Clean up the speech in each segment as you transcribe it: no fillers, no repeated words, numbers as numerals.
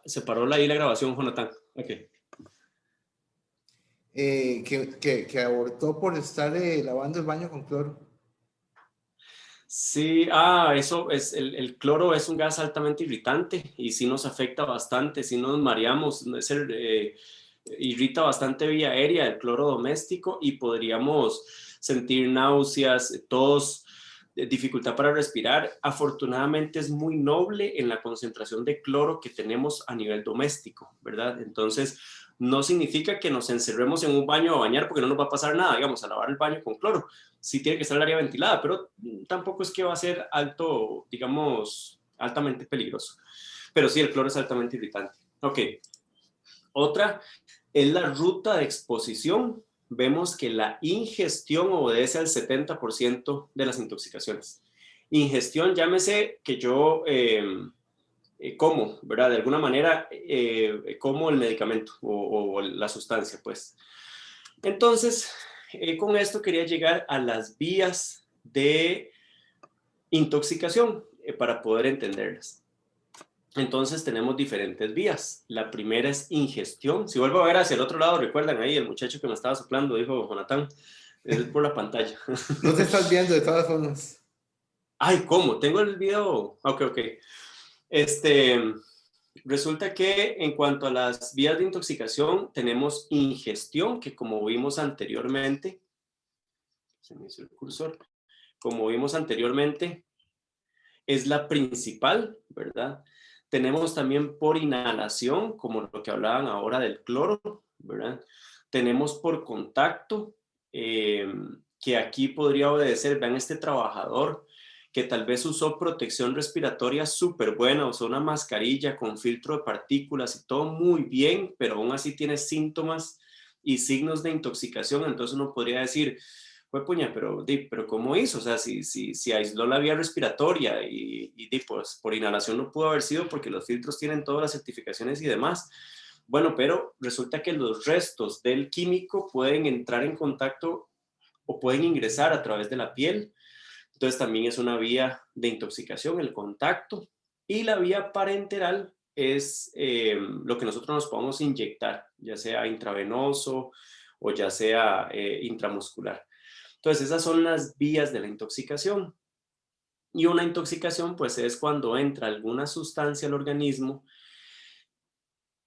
Se paró ahí la grabación, Jonathan. Ok. Que abortó por estar lavando el baño con cloro. Sí, eso es, el cloro es un gas altamente irritante y sí nos afecta bastante, sí nos mareamos, irrita bastante vía aérea el cloro doméstico y podríamos sentir náuseas, tos, dificultad para respirar. Afortunadamente es muy noble en la concentración de cloro que tenemos a nivel doméstico, ¿verdad? Entonces, no significa que nos encerremos en un baño a bañar porque no nos va a pasar nada, digamos, a lavar el baño con cloro. Sí tiene que estar el área ventilada, pero tampoco es que va a ser alto, digamos, altamente peligroso. Pero sí, el cloro es altamente irritante. Ok. Otra es la ruta de exposición. Vemos que la ingestión obedece al 70% de las intoxicaciones. Ingestión, llámese que yo como, ¿verdad? De alguna manera como el medicamento o la sustancia, pues. Entonces, con esto quería llegar a las vías de intoxicación para poder entenderlas. Entonces tenemos diferentes vías. La primera es ingestión. Si vuelvo a ver hacia el otro lado, recuerdan ahí el muchacho que me estaba soplando, dijo Jonathan, es por la pantalla. No te estás viendo de todas formas. Ay, ¿cómo? Tengo el video. Ok, ok. Este, resulta que en cuanto a las vías de intoxicación, tenemos ingestión, que como vimos anteriormente, se me hizo el cursor, como vimos anteriormente, es la principal, ¿verdad? Tenemos también por inhalación, como lo que hablaban ahora del cloro, ¿verdad? Tenemos por contacto, que aquí podría obedecer, vean este trabajador que tal vez usó protección respiratoria súper buena, usó una mascarilla con filtro de partículas y todo muy bien, pero aún así tiene síntomas y signos de intoxicación, entonces uno podría decir, fue puña, pero ¿cómo hizo? O sea, si aisló la vía respiratoria pues por inhalación no pudo haber sido porque los filtros tienen todas las certificaciones y demás. Bueno, pero resulta que los restos del químico pueden entrar en contacto o pueden ingresar a través de la piel. Entonces también es una vía de intoxicación, el contacto. Y la vía parenteral es lo que nosotros nos podemos inyectar, ya sea intravenoso o ya sea intramuscular. Entonces, esas son las vías de la intoxicación. Y una intoxicación, pues, es cuando entra alguna sustancia al organismo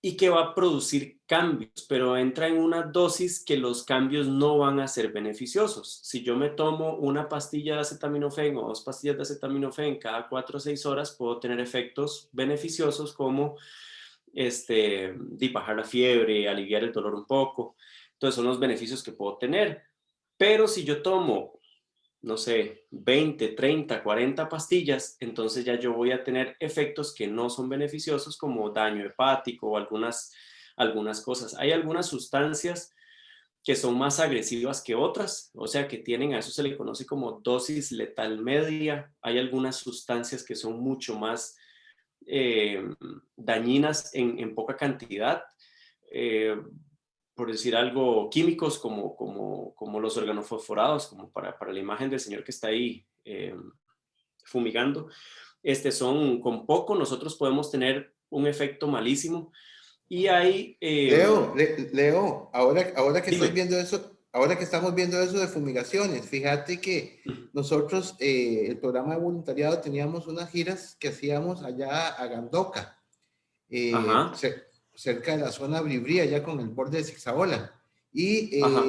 y que va a producir cambios, pero entra en una dosis que los cambios no van a ser beneficiosos. Si yo me tomo una pastilla de acetaminofén o 2 pastillas de acetaminofén cada 4 o 6 horas, puedo tener efectos beneficiosos como bajar la fiebre, aliviar el dolor un poco. Entonces, son los beneficios que puedo tener. Pero si yo tomo no sé, 20, 30, 40 pastillas, entonces ya yo voy a tener efectos que no son beneficiosos como daño hepático o algunas cosas. Hay algunas sustancias que son más agresivas que otras, o sea, que tienen, a eso se le conoce como dosis letal media. Hay algunas sustancias que son mucho más dañinas en poca cantidad. Eh, por decir algo, químicos como los organofosforados, como para la imagen del señor que está ahí fumigando, son con poco, nosotros podemos tener un efecto malísimo. Y hay... Leo, ahora que estás dime. viendo eso, ahora que estamos viendo eso de fumigaciones, fíjate que nosotros, el programa de voluntariado, teníamos unas giras que hacíamos allá a Gandoca, Ajá, cerca de la zona Bribri, allá con el borde de Zigzagola. Y ajá,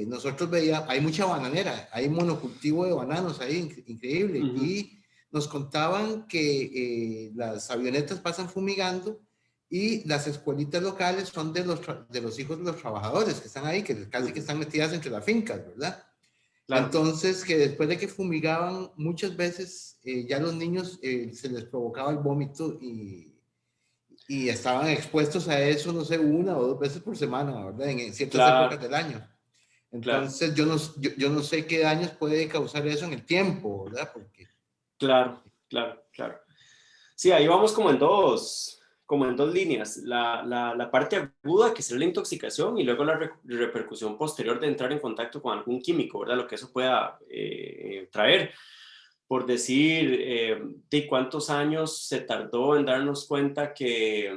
nosotros veíamos, hay mucha bananera, hay monocultivo de bananos ahí, increíble. Y nos contaban que las avionetas pasan fumigando y las escuelitas locales son de los hijos de los trabajadores que están ahí, que casi que están metidas entre las fincas, ¿verdad? claro, Entonces, que después de que fumigaban, muchas veces ya los niños se les provocaba el vómito y estaban expuestos a eso, no sé, 1 o 2 veces por semana, ¿verdad? En ciertas épocas claro, del año. claro, Entonces, yo no sé qué daños puede causar eso en el tiempo, ¿verdad? Porque... claro, claro, claro. Sí, ahí vamos como en dos líneas. La parte aguda, que sería la intoxicación, y luego la repercusión posterior de entrar en contacto con algún químico, ¿verdad? Lo que eso pueda traer. por decir, de cuántos años se tardó en darnos cuenta que,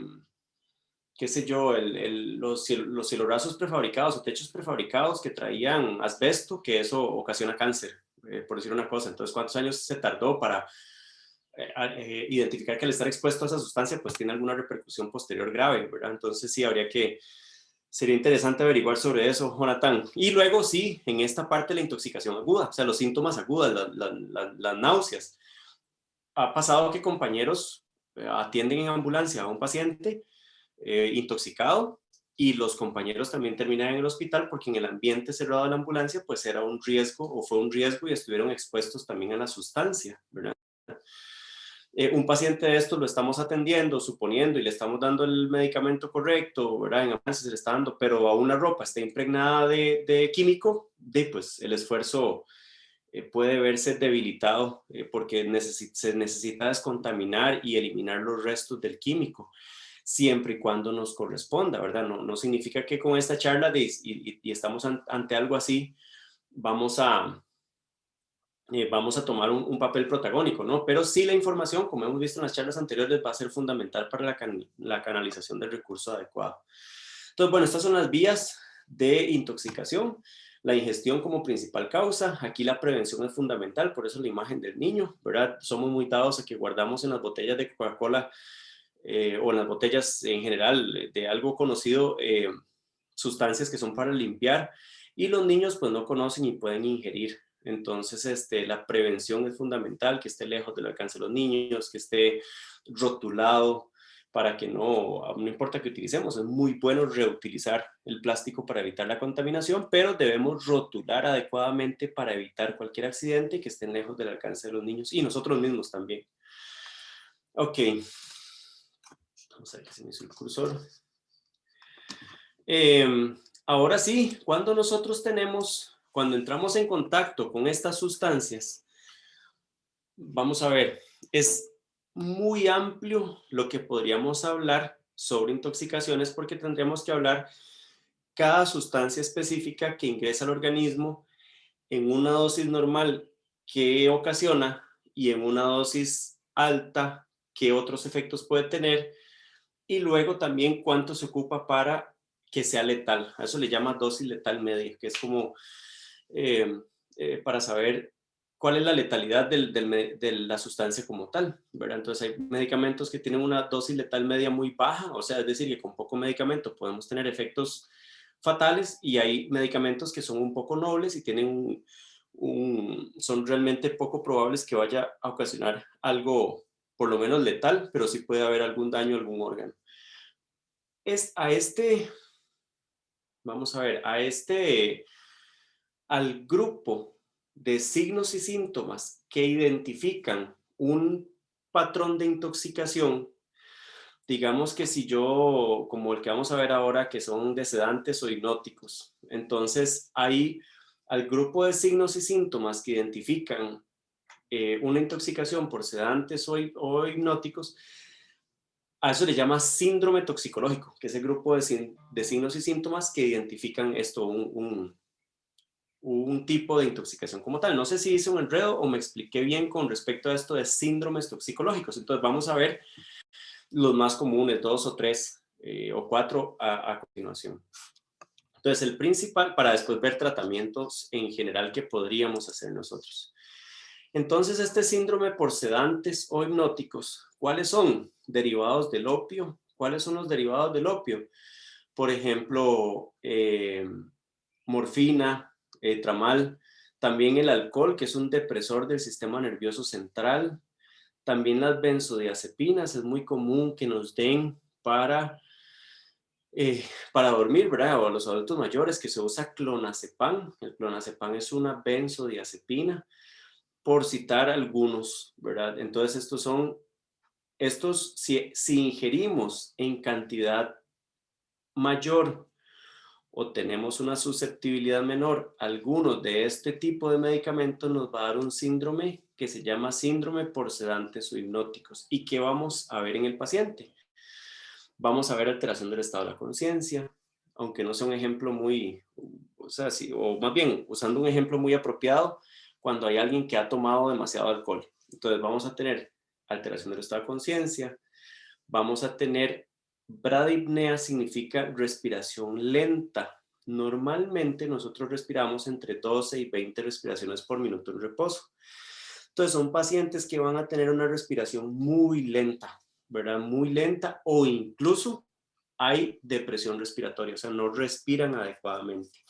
qué sé yo, los cielorrazos prefabricados o techos prefabricados que traían asbesto, que eso ocasiona cáncer, por decir una cosa. Entonces, ¿cuántos años se tardó para identificar que al estar expuesto a esa sustancia pues tiene alguna repercusión posterior grave, ¿verdad? Entonces sí, sería interesante averiguar sobre eso, Jonathan. Y luego sí, en esta parte de la intoxicación aguda, o sea, los síntomas agudos, las náuseas. Ha pasado que compañeros atienden en ambulancia a un paciente intoxicado y los compañeros también terminan en el hospital porque en el ambiente cerrado de la ambulancia pues era un riesgo o fue un riesgo y estuvieron expuestos también a la sustancia, ¿verdad? Un paciente de estos lo estamos atendiendo, suponiendo, y le estamos dando el medicamento correcto, ¿verdad? En avance se le está dando, pero a una ropa está impregnada de químico, pues el esfuerzo puede verse debilitado porque se necesita descontaminar y eliminar los restos del químico, siempre y cuando nos corresponda, ¿verdad? No significa que con esta charla y estamos ante algo así, vamos a tomar un papel protagónico, ¿no? Pero sí la información, como hemos visto en las charlas anteriores, va a ser fundamental para la canalización del recurso adecuado. Entonces, bueno, estas son las vías de intoxicación. La ingestión como principal causa. Aquí la prevención es fundamental, por eso la imagen del niño, ¿verdad? Somos muy dados a que guardamos en las botellas de Coca-Cola o en las botellas en general de algo conocido sustancias que son para limpiar y los niños pues no conocen y pueden ingerir. Entonces, la prevención es fundamental, que esté lejos del alcance de los niños, que esté rotulado para que no importa que utilicemos, es muy bueno reutilizar el plástico para evitar la contaminación, pero debemos rotular adecuadamente para evitar cualquier accidente y que estén lejos del alcance de los niños y nosotros mismos también. Ok, vamos a ver que se me hizo el cursor. Ahora sí, cuando cuando entramos en contacto con estas sustancias, vamos a ver, es muy amplio lo que podríamos hablar sobre intoxicaciones porque tendríamos que hablar cada sustancia específica que ingresa al organismo en una dosis normal que ocasiona y en una dosis alta que otros efectos puede tener y luego también cuánto se ocupa para que sea letal. A eso le llama dosis letal media, que es como eh, para saber cuál es la letalidad de la sustancia como tal, ¿verdad? Entonces hay medicamentos que tienen una dosis letal media muy baja, o sea, es decir, que con poco medicamento podemos tener efectos fatales y hay medicamentos que son un poco nobles y tienen son realmente poco probables que vaya a ocasionar algo por lo menos letal, pero sí puede haber algún daño a algún órgano. Vamos a ver, al grupo de signos y síntomas que identifican un patrón de intoxicación, digamos que si yo, como el que vamos a ver ahora, que son de sedantes o hipnóticos, entonces hay al grupo de signos y síntomas que identifican una intoxicación por sedantes o hipnóticos, a eso le llama síndrome toxicológico, que es el grupo de signos y síntomas que identifican esto, un tipo de intoxicación como tal. No sé si hice un enredo o me expliqué bien con respecto a esto de síndromes toxicológicos. Entonces vamos a ver los más comunes, 2 o 3 o 4 a continuación. Entonces el principal, para después ver tratamientos en general que podríamos hacer nosotros. Entonces este síndrome por sedantes o hipnóticos, ¿cuáles son? Derivados del opio. ¿Cuáles son los derivados del opio? Por ejemplo, morfina, tramal, también el alcohol, que es un depresor del sistema nervioso central, también las benzodiazepinas, es muy común que nos den para dormir, ¿verdad? O a los adultos mayores que se usa clonazepam. El clonazepam es una benzodiazepina, por citar algunos, ¿verdad? Entonces si ingerimos en cantidad mayor o tenemos una susceptibilidad menor, algunos de este tipo de medicamentos nos va a dar un síndrome que se llama síndrome por sedantes o hipnóticos. ¿Y qué vamos a ver en el paciente? Vamos a ver alteración del estado de la conciencia, aunque no sea un ejemplo muy, o sea, o más bien usando un ejemplo muy apropiado, cuando hay alguien que ha tomado demasiado alcohol. Entonces vamos a tener alteración del estado de conciencia, vamos a tener bradipnea, significa respiración lenta. Normalmente nosotros respiramos entre 12 y 20 respiraciones por minuto en reposo. Entonces son pacientes que van a tener una respiración muy lenta, ¿verdad? Muy lenta, o incluso hay depresión respiratoria, o sea, no respiran adecuadamente.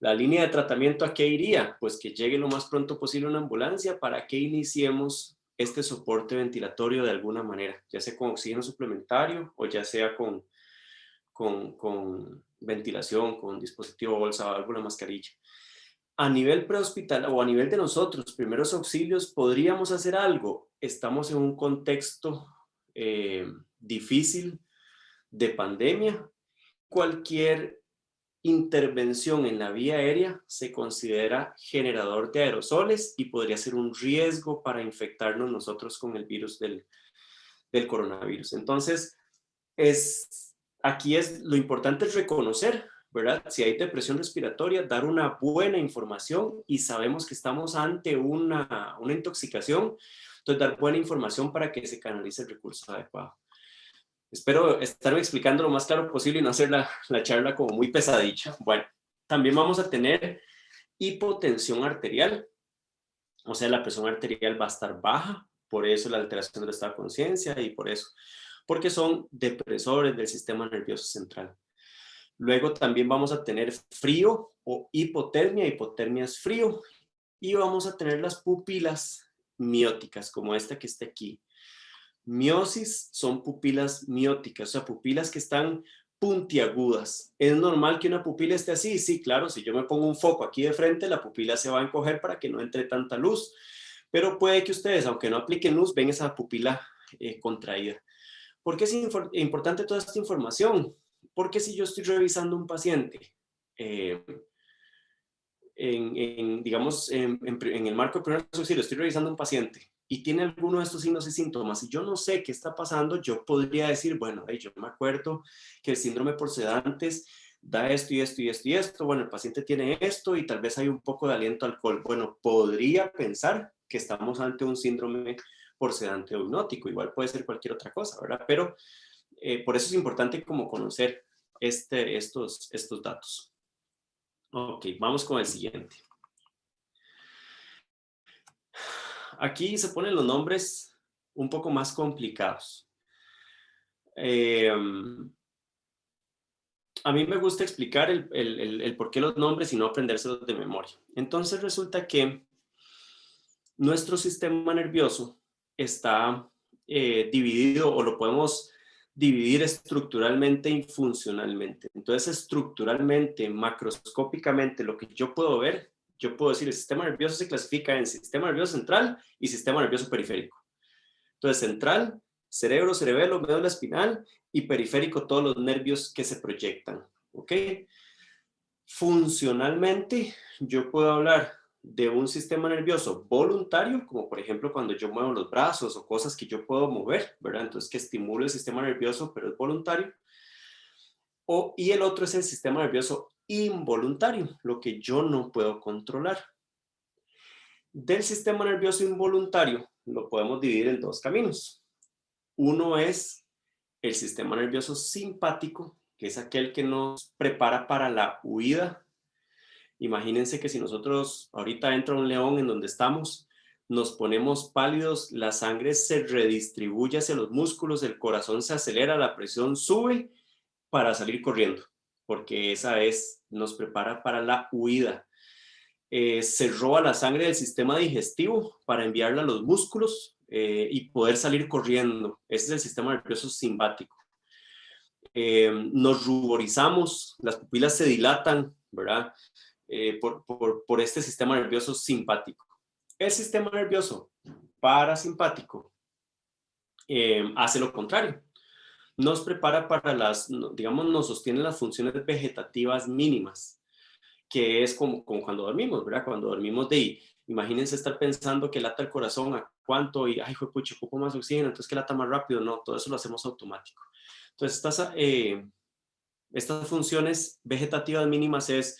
La línea de tratamiento, ¿a qué iría? Pues que llegue lo más pronto posible una ambulancia para que iniciemos este soporte ventilatorio de alguna manera, ya sea con oxígeno suplementario o ya sea con ventilación, con dispositivo bolsa, válvula, mascarilla. A nivel prehospital o a nivel de nosotros, primeros auxilios, ¿podríamos hacer algo? Estamos en un contexto difícil de pandemia. Cualquier intervención en la vía aérea se considera generador de aerosoles y podría ser un riesgo para infectarnos nosotros con el virus del coronavirus. Entonces, aquí lo importante es reconocer, ¿verdad? Si hay depresión respiratoria, dar una buena información y sabemos que estamos ante una intoxicación, entonces dar buena información para que se canalice el recurso adecuado. Espero estarme explicando lo más claro posible y no hacer la charla como muy pesadilla. Bueno, también vamos a tener hipotensión arterial, o sea, la presión arterial va a estar baja, por eso la alteración del estado de conciencia y por eso, porque son depresores del sistema nervioso central. Luego también vamos a tener frío o hipotermia. Hipotermia es frío. Y vamos a tener las pupilas mióticas, como esta que está aquí. Miosis son pupilas mióticas, o sea, pupilas que están puntiagudas. ¿Es normal que una pupila esté así? Sí, claro, si yo me pongo un foco aquí de frente, la pupila se va a encoger para que no entre tanta luz. Pero puede que ustedes, aunque no apliquen luz, ven esa pupila contraída. ¿Por qué es importante toda esta información? Porque si yo estoy revisando un paciente, digamos, en el marco de primeros auxilios, estoy revisando un paciente y tiene alguno de estos signos y síntomas y yo no sé qué está pasando, yo podría decir, bueno, yo me acuerdo que el síndrome por sedantes da esto y esto y esto y esto, bueno, el paciente tiene esto y tal vez hay un poco de aliento al alcohol. Bueno, podría pensar que estamos ante un síndrome por sedante o hipnótico, igual puede ser cualquier otra cosa, ¿verdad? Pero por eso es importante como conocer estos datos. Ok, vamos con el siguiente. Aquí se ponen los nombres un poco más complicados. A mí me gusta explicar el por qué los nombres y no aprendérselos de memoria. Entonces resulta que nuestro sistema nervioso está dividido, o lo podemos dividir estructuralmente y funcionalmente. Entonces, estructuralmente, macroscópicamente, lo que yo puedo ver, yo puedo decir, el sistema nervioso se clasifica en sistema nervioso central y sistema nervioso periférico. Entonces, central, cerebro, cerebelo, médula espinal, y periférico, todos los nervios que se proyectan. ¿Ok? Funcionalmente, yo puedo hablar de un sistema nervioso voluntario, como por ejemplo cuando yo muevo los brazos o cosas que yo puedo mover, ¿verdad? Entonces que estimulo el sistema nervioso, pero es voluntario. Y el otro es el sistema nervioso involuntario, lo que yo no puedo controlar. Del sistema nervioso involuntario lo podemos dividir en dos caminos. Uno es el sistema nervioso simpático, que es aquel que nos prepara para la huida. Imagínense que si nosotros ahorita entra un león en donde estamos, nos ponemos pálidos, la sangre se redistribuye hacia los músculos, el corazón se acelera, la presión sube para salir corriendo, porque nos prepara para la huida. Se roba la sangre del sistema digestivo para enviarla a los músculos y poder salir corriendo. Ese es el sistema nervioso simpático. Nos ruborizamos, las pupilas se dilatan, ¿verdad? Por este sistema nervioso simpático. El sistema nervioso parasimpático hace lo contrario. Nos prepara para nos sostiene las funciones vegetativas mínimas, que es como cuando dormimos, ¿verdad? Cuando dormimos imagínense estar pensando que lata el corazón a cuánto y, ay, pucha, ocupo más oxígeno, entonces que lata más rápido. No, todo eso lo hacemos automático. Entonces, estas funciones vegetativas mínimas es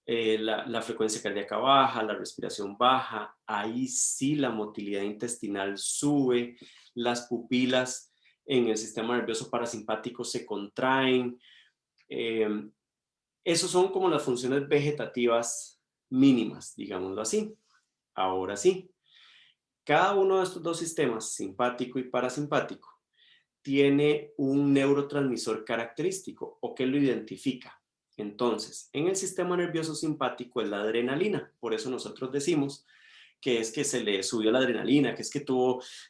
la frecuencia cardíaca baja, la respiración baja, ahí sí la motilidad intestinal sube, las pupilas en el sistema nervioso parasimpático se contraen. Esos son como las funciones vegetativas mínimas, digámoslo así. Ahora sí, cada uno de estos dos sistemas, simpático y parasimpático, tiene un neurotransmisor característico o que lo identifica. Entonces, en el sistema nervioso simpático es la adrenalina, por eso nosotros decimos que es que se le subió la adrenalina, que es que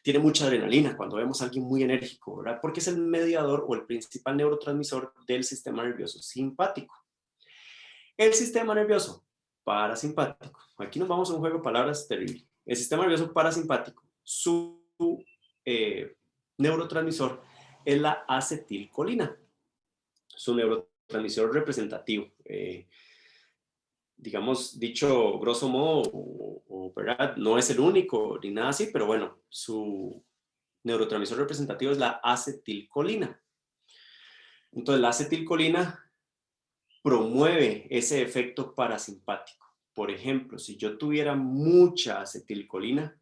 tiene mucha adrenalina cuando vemos a alguien muy enérgico, ¿verdad? Porque es el mediador o el principal neurotransmisor del sistema nervioso simpático. El sistema nervioso parasimpático, aquí nos vamos a un juego de palabras terrible. El sistema nervioso parasimpático, su neurotransmisor es la acetilcolina, su neurotransmisor representativo. Digamos, dicho grosso modo, ¿verdad? No es el único ni nada así, pero bueno, su neurotransmisor representativo es la acetilcolina. Entonces, la acetilcolina promueve ese efecto parasimpático. Por ejemplo, si yo tuviera mucha acetilcolina,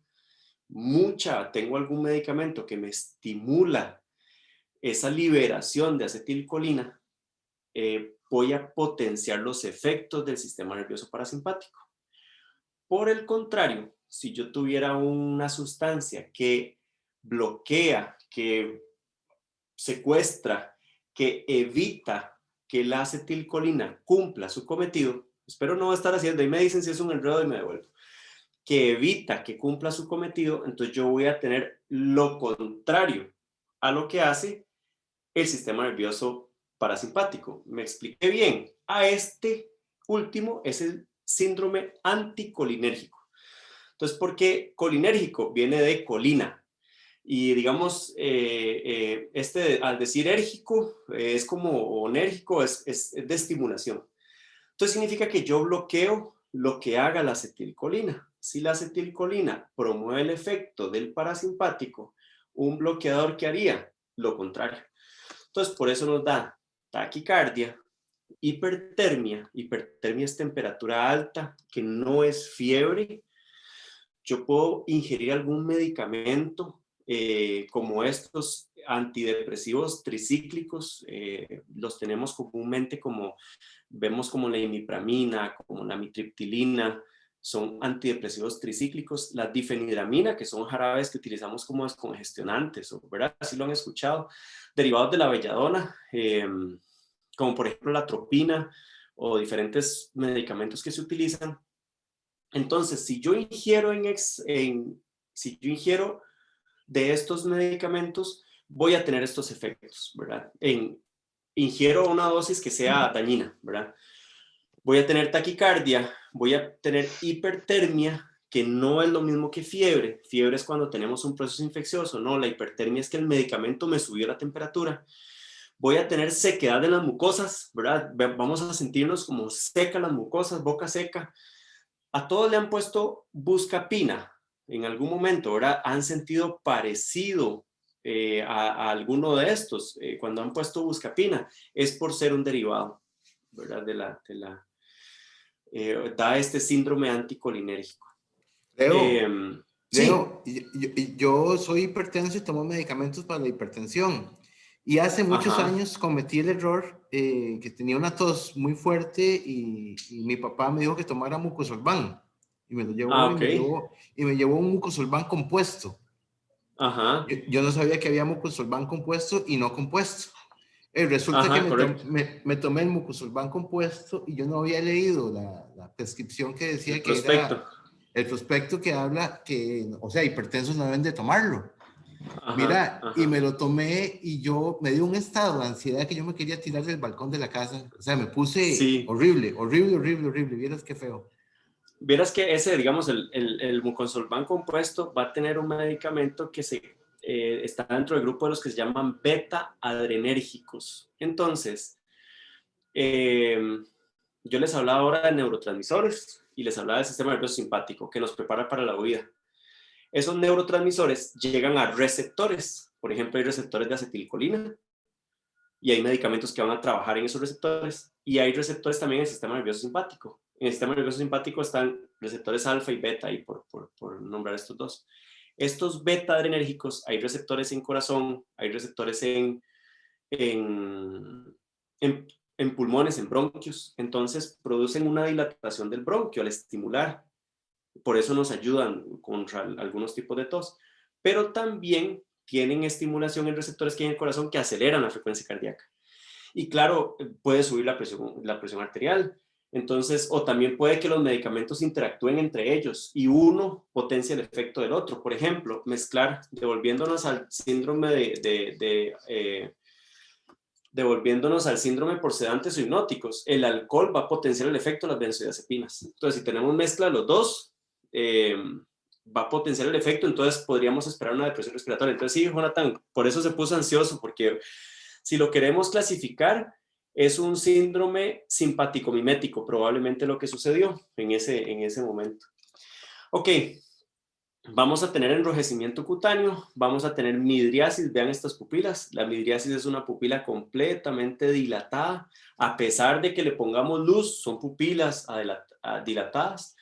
tengo algún medicamento que me estimula esa liberación de acetilcolina, voy a potenciar los efectos del sistema nervioso parasimpático. Por el contrario, si yo tuviera una sustancia que bloquea, que secuestra, que evita que la acetilcolina cumpla su cometido, espero no estar haciendo, y me dicen si es un enredo y me devuelvo, que evita que cumpla su cometido, entonces yo voy a tener lo contrario a lo que hace el sistema nervioso parasimpático. ¿Me expliqué bien? A este último es el síndrome anticolinérgico. Entonces, ¿por qué colinérgico? Viene de colina. Y digamos, al decir érgico, es como enérgico, es de estimulación. Entonces significa que yo bloqueo lo que haga la acetilcolina. Si la acetilcolina promueve el efecto del parasimpático, un bloqueador, ¿qué haría? Lo contrario. Entonces, por eso nos da taquicardia, hipertermia. Hipertermia es temperatura alta, que no es fiebre. Yo puedo ingerir algún medicamento como estos antidepresivos tricíclicos, los tenemos comúnmente vemos como la imipramina, como la amitriptilina, son antidepresivos tricíclicos, la difenidramina, que son jarabes que utilizamos como descongestionantes, ¿verdad? Así lo han escuchado, derivados de la belladona, como por ejemplo la atropina o diferentes medicamentos que se utilizan. Entonces, si yo ingiero de estos medicamentos, voy a tener estos efectos, ¿verdad? Ingiero una dosis que sea dañina, ¿verdad? Voy a tener taquicardia, voy a tener hipertermia, que no es lo mismo que fiebre. Fiebre es cuando tenemos un proceso infeccioso, no, la hipertermia es que el medicamento me subió la temperatura. Voy a tener sequedad de las mucosas, ¿verdad? Vamos a sentirnos como secas las mucosas, boca seca. A todos le han puesto buscapina en algún momento, ¿verdad? Han sentido parecido a alguno de estos. Cuando han puesto buscapina, es por ser un derivado, ¿verdad? Da este síndrome anticolinérgico. Leo, Sí. yo soy hipertenso y tomo medicamentos para la hipertensión. Y hace muchos Ajá. años cometí el error que tenía una tos muy fuerte y mi papá me dijo que tomara mucosolvan. Y me lo llevó, Ok. y me llevó un mucosolvan compuesto. Ajá. Yo no sabía que había mucosolvan compuesto y no compuesto. Resulta que Ajá, correcto. me tomé el mucosolvan compuesto y yo no había leído la prescripción que El decía que prospecto. era el prospecto que habla que, o sea, hipertensos no deben de tomarlo. Ajá, Mira, y ajá. me lo tomé y me dio un estado de ansiedad que yo me quería tirar del balcón de la casa. O sea, me puse Sí. horrible, horrible, horrible, horrible. Vieras qué feo. Vieras que ese, digamos, el mucosolvan compuesto va a tener un medicamento que está dentro del grupo de los que se llaman beta-adrenérgicos. Entonces, yo les hablaba ahora de neurotransmisores y les hablaba del sistema nervioso simpático que nos prepara para la huida. Esos neurotransmisores llegan a receptores. Por ejemplo, hay receptores de acetilcolina y hay medicamentos que van a trabajar en esos receptores. Y hay receptores también en el sistema nervioso simpático. En el sistema nervioso simpático están receptores alfa y beta, y por nombrar estos dos. Estos beta adrenérgicos, hay receptores en corazón, hay receptores en, en, en pulmones, en bronquios. Entonces producen una dilatación del bronquio al estimular. Por eso nos ayudan contra algunos tipos de tos. Pero también tienen estimulación en receptores que hay en el corazón que aceleran la frecuencia cardíaca. Y claro, puede subir la presión arterial. Entonces, o también puede que los medicamentos interactúen entre ellos y uno potencia el efecto del otro. Por ejemplo, mezclar, devolviéndonos al síndrome devolviéndonos al síndrome por sedantes o hipnóticos, el alcohol va a potenciar el efecto de las benzodiazepinas. Entonces, si tenemos mezcla de los dos, va a potenciar el efecto, entonces podríamos esperar una depresión respiratoria. Entonces, sí, Jonathan, por eso se puso ansioso, porque si lo queremos clasificar, es un síndrome simpático-mimético, probablemente lo que sucedió en ese momento. Ok, vamos a tener enrojecimiento cutáneo, vamos a tener midriasis, vean estas pupilas. La midriasis es una pupila completamente dilatada, a pesar de que le pongamos luz, son pupilas dilatadas.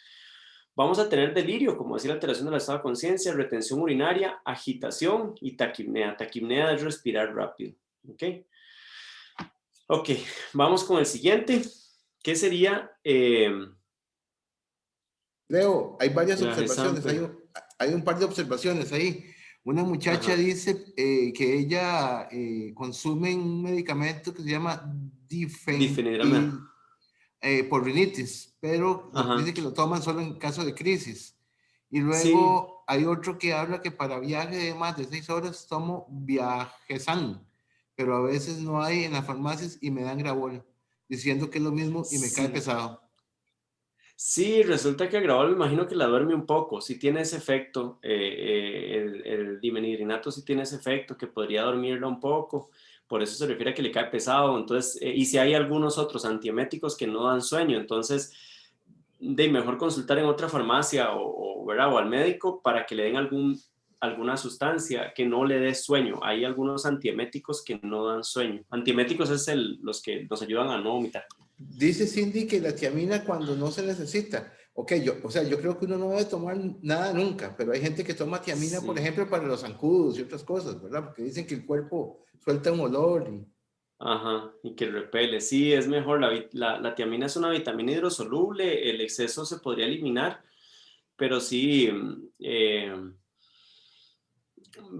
Vamos a tener delirio, como decir, alteración del estado de conciencia, retención urinaria, agitación y taquipnea. Taquipnea es respirar rápido. ¿Ok? Ok, vamos con el siguiente, que sería... Leo, hay varias observaciones, hay un par de observaciones ahí. Una muchacha dice que ella consume un medicamento que se llama difenhidramina por rinitis, pero dice que lo toman solo en caso de crisis. Y sí. luego hay otro que habla que para viaje de más de 6 horas tomo Viajesan, pero a veces no hay en las farmacias y me dan Gravol, diciendo que es lo mismo y me cae pesado. Sí, resulta que el Gravol me imagino que la duerme un poco, sí tiene ese efecto, el dimenhidrinato sí tiene ese efecto que podría dormirla un poco, por eso se refiere a que le cae pesado. Entonces, y si hay algunos otros antieméticos que no dan sueño, entonces de mejor consultar en otra farmacia ¿verdad? O al médico para que le den alguna sustancia que no le dé sueño. Hay algunos antieméticos que no dan sueño. Antieméticos es los que nos ayudan a no vomitar. Dice Cindy que la tiamina cuando no se necesita. Ok, yo creo que uno no debe tomar nada nunca, pero hay gente que toma tiamina, por ejemplo, para los zancudos y otras cosas, ¿verdad? Porque dicen que el cuerpo suelta un olor. Ajá, y que repele. Sí, es mejor. La tiamina es una vitamina hidrosoluble, el exceso se podría eliminar, pero sí,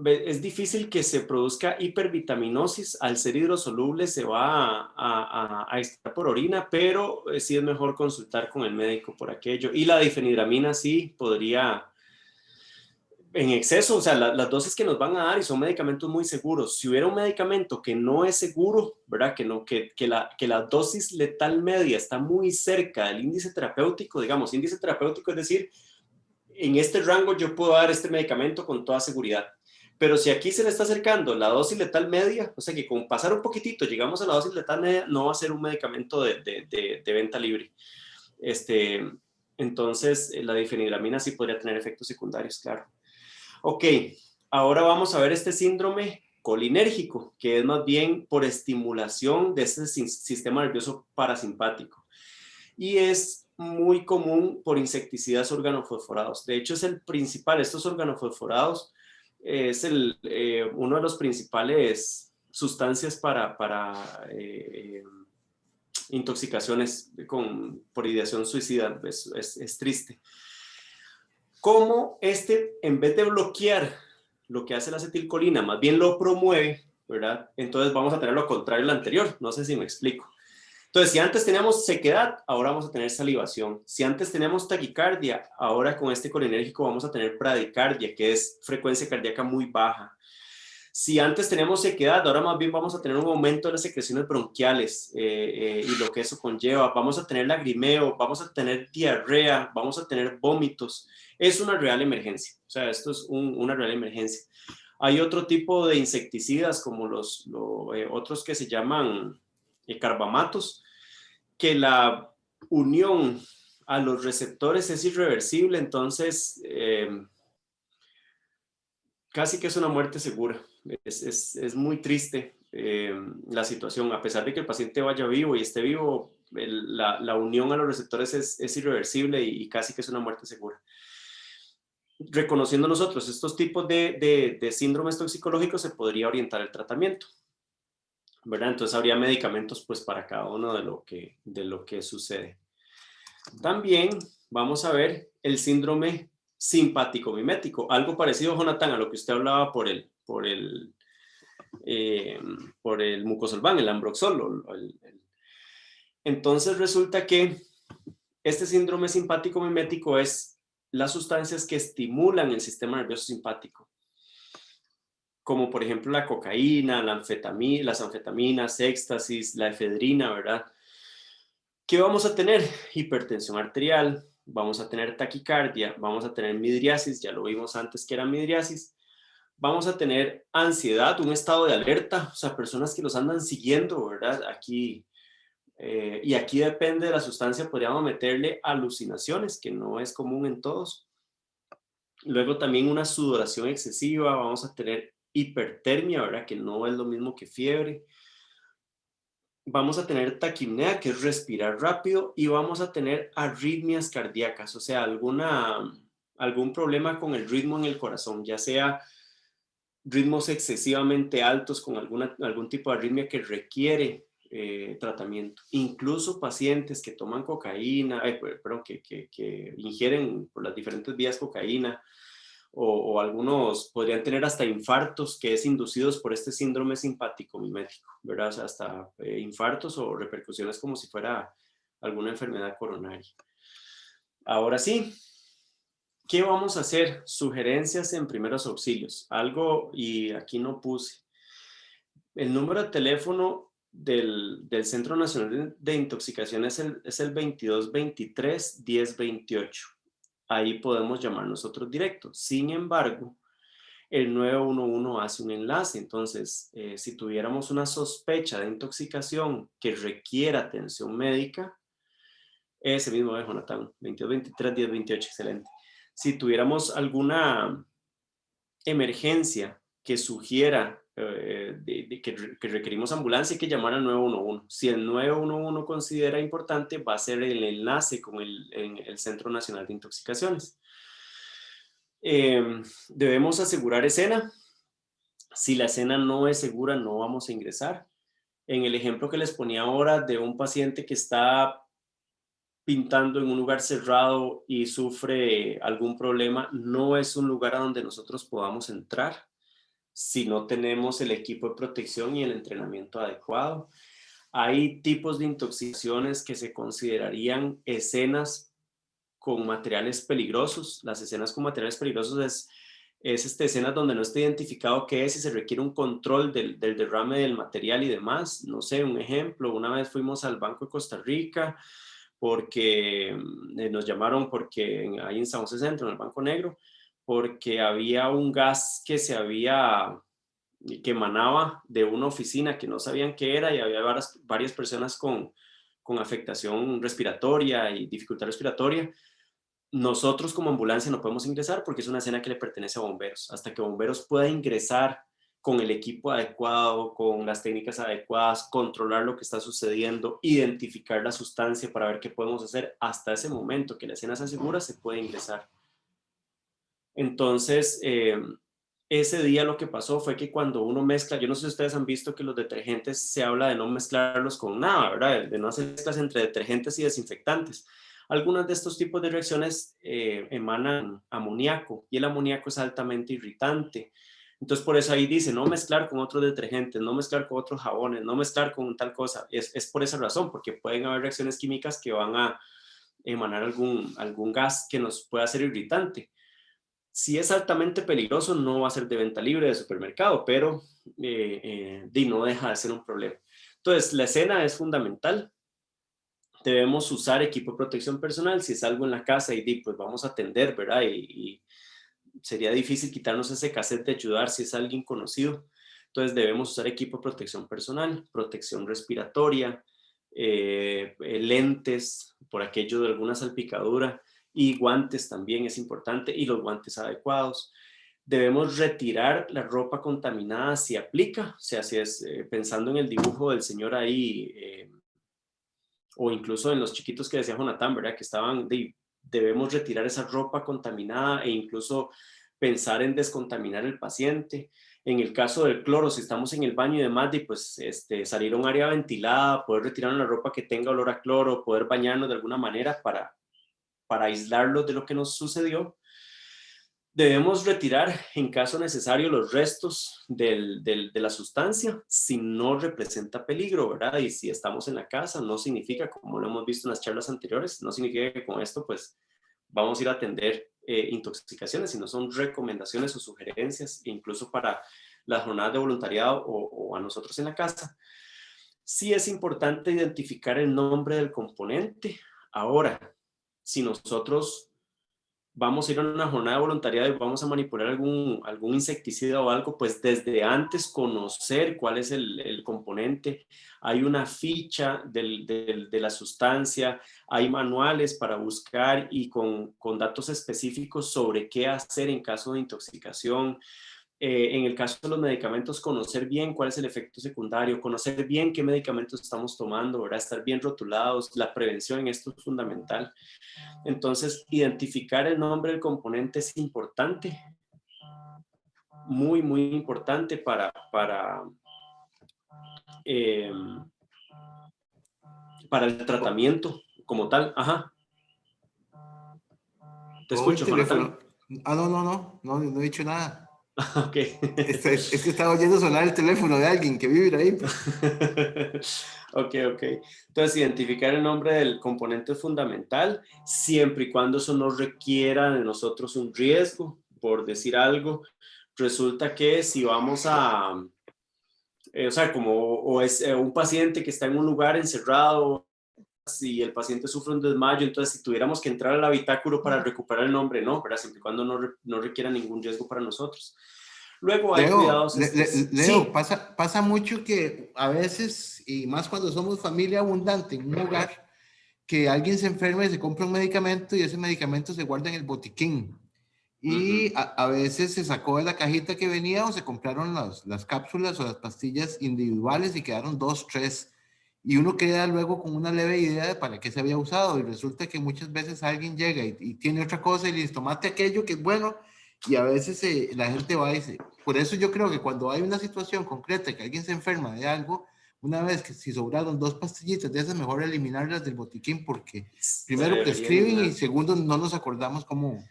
es difícil que se produzca hipervitaminosis. Al ser hidrosoluble se va a extraer por orina, pero sí es mejor consultar con el médico por aquello. Y la difenhidramina sí podría, en exceso, o sea, las dosis que nos van a dar, y son medicamentos muy seguros. Si hubiera un medicamento que no es seguro, ¿verdad? Que la dosis letal media está muy cerca del índice terapéutico, digamos, índice terapéutico es decir, en este rango yo puedo dar este medicamento con toda seguridad. Pero si aquí se le está acercando la dosis letal media, o sea que con pasar un poquitito llegamos a la dosis letal media, no va a ser un medicamento de venta libre. Entonces, la difenhidramina sí podría tener efectos secundarios, claro. Ok, ahora vamos a ver este síndrome colinérgico, que es más bien por estimulación de este sistema nervioso parasimpático. Y es muy común por insecticidas organofosforados. De hecho, es el principal. Estos organofosforados es uno de los principales sustancias para intoxicaciones por ideación suicida. Es triste. Como en vez de bloquear lo que hace la acetilcolina, más bien lo promueve, ¿verdad? Entonces vamos a tener lo contrario al anterior. No sé si me explico. Entonces, si antes teníamos sequedad, ahora vamos a tener salivación. Si antes teníamos taquicardia, ahora con este colinérgico vamos a tener bradicardia, que es frecuencia cardíaca muy baja. Si antes teníamos sequedad, ahora más bien vamos a tener un aumento de las secreciones bronquiales y lo que eso conlleva. Vamos a tener lagrimeo, vamos a tener diarrea, vamos a tener vómitos. Es una real emergencia. O sea, esto es una real emergencia. Hay otro tipo de insecticidas como los otros que se llaman carbamatos, que la unión a los receptores es irreversible, entonces casi que es una muerte segura. Es muy triste la situación, a pesar de que el paciente vaya vivo y esté vivo, la unión a los receptores es irreversible y casi que es una muerte segura. Reconociendo nosotros estos tipos de síndromes toxicológicos, se podría orientar el tratamiento, ¿verdad? Entonces habría medicamentos pues para cada uno de lo que sucede. También vamos a ver el síndrome simpático mimético, algo parecido, Jonathan, a lo que usted hablaba por el mucosolvan, el ambroxol. Entonces resulta que este síndrome simpático mimético es las sustancias que estimulan el sistema nervioso simpático, como por ejemplo la cocaína, las anfetaminas, éxtasis, la efedrina, ¿verdad? ¿Qué vamos a tener? Hipertensión arterial, vamos a tener taquicardia, vamos a tener midriasis, ya lo vimos antes que era midriasis, vamos a tener ansiedad, un estado de alerta, o sea, personas que los andan siguiendo, ¿verdad? Aquí, y aquí depende de la sustancia, podríamos meterle alucinaciones, que no es común en todos. Luego también una sudoración excesiva, vamos a tener hipertermia, ¿verdad? Que no es lo mismo que fiebre. Vamos a tener taquipnea, que es respirar rápido, y vamos a tener arritmias cardíacas, o sea, algún problema con el ritmo en el corazón, ya sea ritmos excesivamente altos con algún tipo de arritmia que requiere tratamiento. Incluso pacientes que toman cocaína, perdón, que ingieren por las diferentes vías cocaína, o algunos podrían tener hasta infartos que es inducidos por este síndrome simpático mimético, ¿verdad? O sea, hasta infartos o repercusiones como si fuera alguna enfermedad coronaria. Ahora sí, ¿qué vamos a hacer? Sugerencias en primeros auxilios. Algo, y aquí no puse. El número de teléfono del Centro Nacional de Intoxicación es el 2223-1028. Ahí podemos llamar nosotros directo. Sin embargo, el 911 hace un enlace. Entonces, si tuviéramos una sospecha de intoxicación que requiera atención médica, ese mismo es Jonathan, 2223-1028, excelente. Si tuviéramos alguna emergencia que sugiera que requerimos ambulancia, hay que llamar al 911. Si el 911 considera importante, va a ser el enlace con el Centro Nacional de Intoxicaciones. Debemos asegurar escena. Si la escena no es segura, no vamos a ingresar. En el ejemplo que les ponía ahora de un paciente que está pintando en un lugar cerrado y sufre algún problema, no es un lugar a donde nosotros podamos entrar si no tenemos el equipo de protección y el entrenamiento adecuado. Hay tipos de intoxicaciones que se considerarían escenas con materiales peligrosos. Las escenas con materiales peligrosos es escenas donde no está identificado qué es y se requiere un control del derrame del material y demás. No sé, un ejemplo, una vez fuimos al Banco de Costa Rica porque nos llamaron ahí en San José Centro, en el Banco Negro, porque había un gas que emanaba de una oficina que no sabían qué era y había varias personas con afectación respiratoria y dificultad respiratoria. Nosotros como ambulancia no podemos ingresar porque es una escena que le pertenece a bomberos. Hasta que bomberos pueda ingresar con el equipo adecuado, con las técnicas adecuadas, controlar lo que está sucediendo, identificar la sustancia para ver qué podemos hacer, hasta ese momento que la escena sea segura, se puede ingresar. Entonces, ese día lo que pasó fue que cuando uno mezcla, yo no sé si ustedes han visto que los detergentes se habla de no mezclarlos con nada, ¿verdad? De no hacer mezclas entre detergentes y desinfectantes. Algunos de estos tipos de reacciones emanan amoníaco y el amoníaco es altamente irritante. Entonces, por eso ahí dice, no mezclar con otros detergentes, no mezclar con otros jabones, no mezclar con tal cosa. Es por esa razón, porque pueden haber reacciones químicas que van a emanar algún gas que nos pueda ser irritante. Si es altamente peligroso, no va a ser de venta libre de supermercado, pero no deja de ser un problema. Entonces, la escena es fundamental. Debemos usar equipo de protección personal. Si es algo en la casa y pues vamos a atender, ¿verdad? Y sería difícil quitarnos ese cassette de ayudar si es alguien conocido. Entonces debemos usar equipo de protección personal, protección respiratoria, lentes por aquello de alguna salpicadura, y guantes también es importante, y los guantes adecuados. Debemos retirar la ropa contaminada si aplica, o sea, si es pensando en el dibujo del señor ahí, o incluso en los chiquitos que decía Jonathan, ¿verdad? Que debemos retirar esa ropa contaminada e incluso pensar en descontaminar el paciente. En el caso del cloro, si estamos en el baño y demás, pues salir a un área ventilada, poder retirar una ropa que tenga olor a cloro, poder bañarnos de alguna manera para aislarlos de lo que nos sucedió. Debemos retirar, en caso necesario, los restos de la sustancia si no representa peligro, ¿verdad? Y si estamos en la casa, no significa, como lo hemos visto en las charlas anteriores, no significa que con esto, pues, vamos a ir a atender intoxicaciones, sino son recomendaciones o sugerencias, incluso para las jornadas de voluntariado o a nosotros en la casa. Sí es importante identificar el nombre del componente. Ahora, si nosotros vamos a ir a una jornada de voluntariado y vamos a manipular algún insecticida o algo, pues desde antes conocer cuál es el componente. Hay una ficha de la sustancia, hay manuales para buscar y con datos específicos sobre qué hacer en caso de intoxicación. En el caso de los medicamentos, conocer bien cuál es el efecto secundario, conocer bien qué medicamentos estamos tomando, ¿verdad? Estar bien rotulados, la prevención en esto es fundamental. Entonces, identificar el nombre del componente es importante, muy, muy importante eh, para el tratamiento como tal. Ajá. Te Cojo el escucho, Jonathan. teléfono. Ah, no he dicho nada. Ok. Es que estaba oyendo sonar el teléfono de alguien que vive ahí. Ok. Entonces, identificar el nombre del componente es fundamental, siempre y cuando eso no requiera de nosotros un riesgo, por decir algo. Resulta que si vamos o sea, o es un paciente que está en un lugar encerrado y el paciente sufre un desmayo, entonces si tuviéramos que entrar al habitáculo para recuperar el nombre, no, ¿verdad? Siempre y cuando no requiera ningún riesgo para nosotros. Luego hay cuidados. Leo, Sí. pasa mucho que a veces, y más cuando somos familia abundante en un hogar, que alguien se enferma y se compra un medicamento y ese medicamento se guarda en el botiquín. Y a veces se sacó de la cajita que venía o se compraron las cápsulas o las pastillas individuales y quedaron dos, tres. Y uno queda luego con una leve idea de para qué se había usado. Y resulta que muchas veces alguien llega y tiene otra cosa y le dice, tomate aquello que es bueno. Y a veces la gente va y dice, por eso yo creo que cuando hay una situación concreta, que alguien se enferma de algo, una vez que si sobraron dos pastillitas de esas, mejor eliminarlas del botiquín porque Se primero debería prescriben y eliminar. segundo no nos acordamos cómo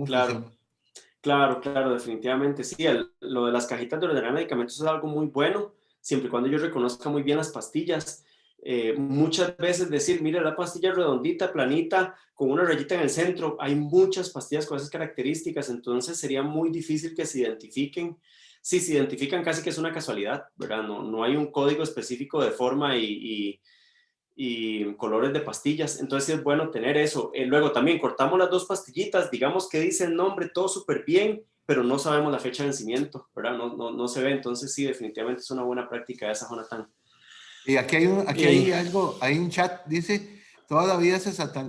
Claro, funciona. claro, definitivamente. Sí, lo de las cajitas de ordenar medicamentos es algo muy bueno, siempre y cuando yo reconozca muy bien las pastillas. Muchas veces decir, mira, la pastilla redondita, planita, con una rayita en el centro, hay muchas pastillas con esas características, entonces sería muy difícil que se identifiquen. Si se identifican, casi que es una casualidad, ¿verdad? No hay un código específico de forma y colores de pastillas, entonces sí es bueno tener eso. Luego también cortamos las dos pastillitas, digamos que dice el nombre todo súper bien, pero no sabemos la fecha de vencimiento, ¿verdad? No se ve, entonces sí, definitivamente es una buena práctica esa, Jonathan. Y aquí Y hay algo, hay un chat, dice, toda la vida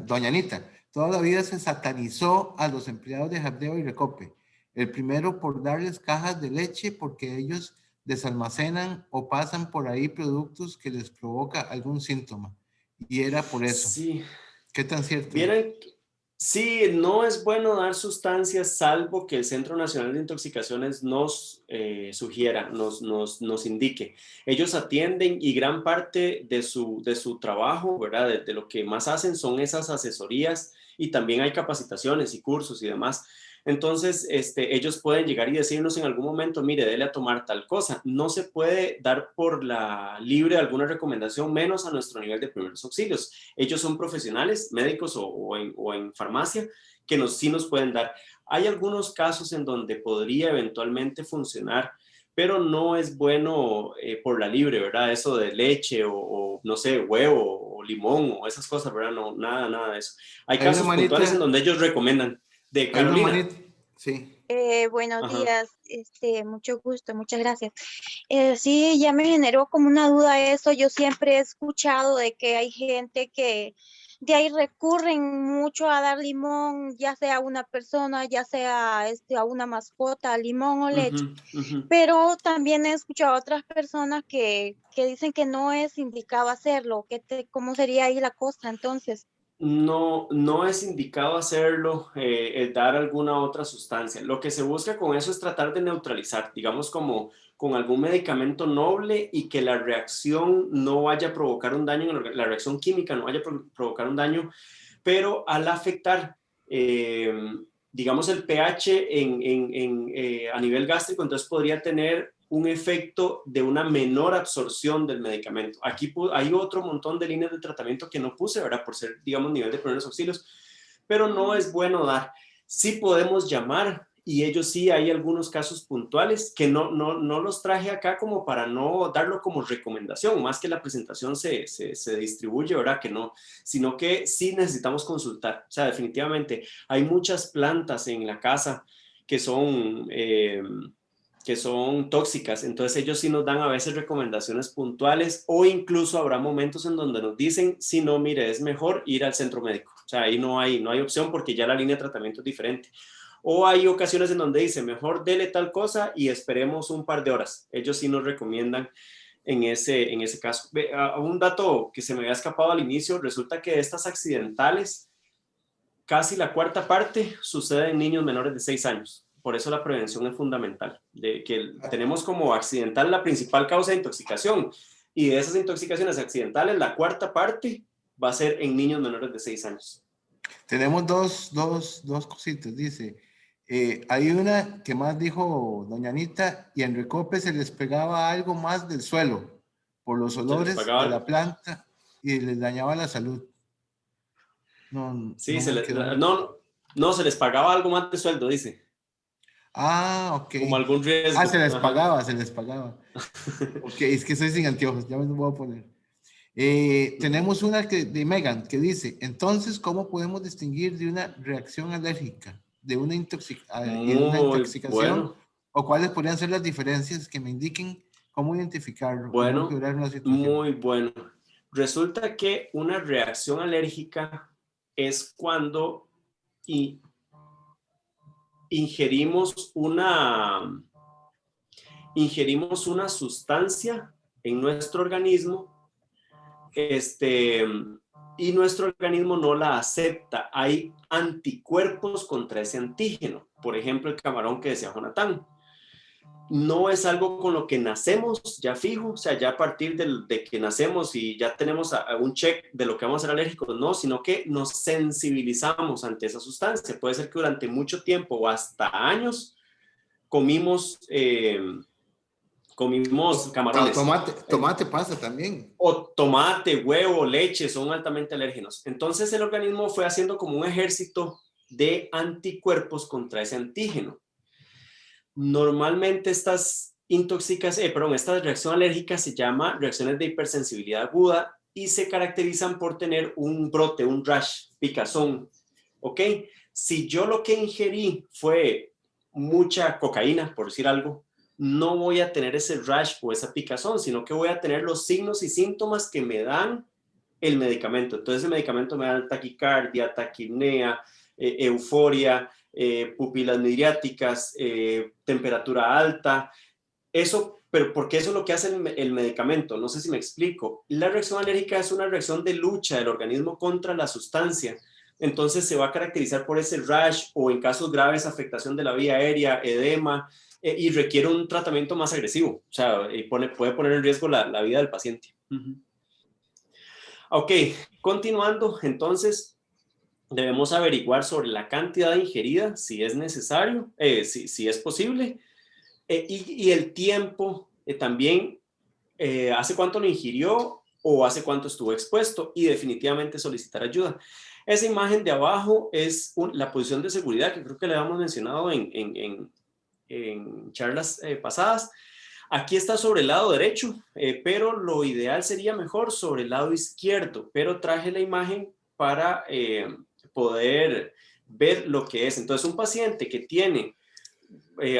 doña Anita, toda la vida se satanizó a los empleados de Jardeo y Recope. El primero por darles cajas de leche porque ellos desalmacenan o pasan por ahí productos que les provoca algún síntoma. Y era por eso. sí, ¿Qué tan cierto es? vieran, sí, no es bueno dar sustancias salvo que el Centro Nacional de Intoxicaciones nos sugiera, nos indique. Ellos atienden y gran parte de su trabajo, ¿verdad? De lo que más hacen son esas asesorías y también hay capacitaciones y cursos y demás. Entonces, ellos pueden llegar y decirnos en algún momento, mire, dele a tomar tal cosa. No se puede dar por la libre alguna recomendación, menos a nuestro nivel de primeros auxilios. Ellos son profesionales, médicos o en farmacia, que sí nos pueden dar. Hay algunos casos en donde podría eventualmente funcionar, pero no es bueno por la libre, ¿verdad? Eso de leche o no sé, huevo o limón o esas cosas, ¿verdad? No, nada de eso. Hay Hay una casos puntuales en manita, donde ellos recomiendan. De hay una Carolina. manita, sí. Buenos Ajá. días, mucho gusto, muchas gracias. Sí, ya me generó como una duda eso. Yo siempre he escuchado de que hay gente que de ahí recurren mucho a dar limón, ya sea a una persona, ya sea a una mascota, limón o leche. Ujú, ujú. Pero también he escuchado a otras personas que dicen que no es indicado hacerlo, ¿cómo sería ahí la cosa entonces? No, no es indicado hacerlo, dar alguna otra sustancia. Lo que se busca con eso es tratar de neutralizar, digamos como con algún medicamento noble y que la reacción no vaya a provocar un daño, la reacción química no vaya a provocar un daño, pero al afectar, eh, digamos, el pH a nivel gástrico, entonces podría tener un efecto de una menor absorción del medicamento. Aquí hay otro montón de líneas de tratamiento que no puse, ¿verdad? Por ser, digamos, nivel de primeros auxilios, pero no es bueno dar. Sí podemos llamar y ellos sí hay algunos casos puntuales que no los traje acá como para no darlo como recomendación, más que la presentación se distribuye, ¿verdad? Que no, sino que sí necesitamos consultar. O sea, definitivamente hay muchas plantas en la casa que son... que son tóxicas, entonces ellos sí nos dan a veces recomendaciones puntuales o incluso habrá momentos en donde nos dicen, si no, mire, es mejor ir al centro médico, o sea, ahí no hay opción porque ya la línea de tratamiento es diferente. O hay ocasiones en donde dice, mejor dele tal cosa y esperemos un par de horas. Ellos sí nos recomiendan en ese caso. Un dato que se me había escapado al inicio, resulta que de estas accidentales, casi la cuarta parte sucede en niños menores de 6 años. Por eso la prevención es fundamental, de que tenemos como accidental la principal causa de intoxicación y de esas intoxicaciones accidentales, la cuarta parte va a ser en niños menores de 6 años. Tenemos dos cositas, dice. Hay una que más dijo doña Anita, y en Recope se les pegaba algo más del suelo por los Se les olores de pagaba, la planta y les dañaba la salud. No, sí, no me quedó muy... no, se les pagaba algo más de sueldo, dice, Ah, ok. como algún Ah, riesgo. Ajá. se les pagaba. Ok, es que soy sin anteojos, ya me lo voy a poner. Tenemos una de Megan que dice, entonces, ¿cómo podemos distinguir de una reacción alérgica y de una Muy intoxicación? bueno, ¿O cuáles podrían ser las diferencias que me indiquen cómo identificarlo y no bueno, empeorar una situación? muy bueno. Resulta que una reacción alérgica es cuando ingerimos ingerimos una sustancia en nuestro organismo, y nuestro organismo no la acepta. Hay anticuerpos contra ese antígeno. Por ejemplo, el camarón que decía Jonathan. No es algo con lo que nacemos ya fijo, o sea, ya a partir de que nacemos y ya tenemos un check de lo que vamos a ser alérgicos, no, sino que nos sensibilizamos ante esa sustancia. Puede ser que durante mucho tiempo o hasta años comimos, comimos camarones. Tomate pasa también. O tomate, huevo, leche, son altamente alérgenos. Entonces el organismo fue haciendo como un ejército de anticuerpos contra ese antígeno. Normalmente estas estas reacciones alérgicas se llaman reacciones de hipersensibilidad aguda y se caracterizan por tener un brote, un rash, picazón. ¿Ok? Si yo lo que ingerí fue mucha cocaína, por decir algo, no voy a tener ese rash o esa picazón, sino que voy a tener los signos y síntomas que me dan el medicamento. Entonces el medicamento me da taquicardia, taquipnea, euforia, pupilas midriáticas, temperatura alta. Eso, pero porque eso es lo que hace el medicamento. No sé si me explico. La reacción alérgica es una reacción de lucha del organismo contra la sustancia. Entonces se va a caracterizar por ese rash o en casos graves afectación de la vía aérea, edema, y requiere un tratamiento más agresivo. O sea, puede poner en riesgo la vida del paciente. Ok, continuando, entonces debemos averiguar sobre la cantidad ingerida, si es necesario, si es posible, y el tiempo también, hace cuánto lo ingirió o hace cuánto estuvo expuesto y definitivamente solicitar ayuda. Esa imagen de abajo es la posición de seguridad que creo que le habíamos mencionado en charlas pasadas. Aquí está sobre el lado derecho, pero lo ideal sería mejor sobre el lado izquierdo, pero traje la imagen para poder ver lo que es. Entonces, un paciente que tiene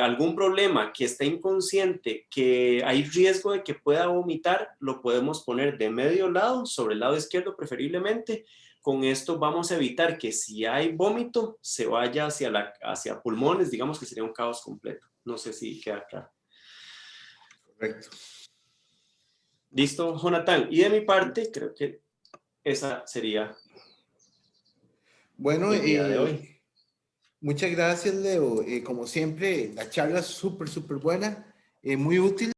algún problema, que está inconsciente, que hay riesgo de que pueda vomitar, lo podemos poner de medio lado, sobre el lado izquierdo preferiblemente, con esto vamos a evitar que si hay vómito se vaya hacia pulmones, digamos que sería un caos completo. No sé si queda claro. Correcto. Listo, Jonathan. Y de mi parte, creo que esa sería Bueno, el día de hoy. muchas gracias, Leo. Como siempre, la charla es súper, súper buena, muy útil.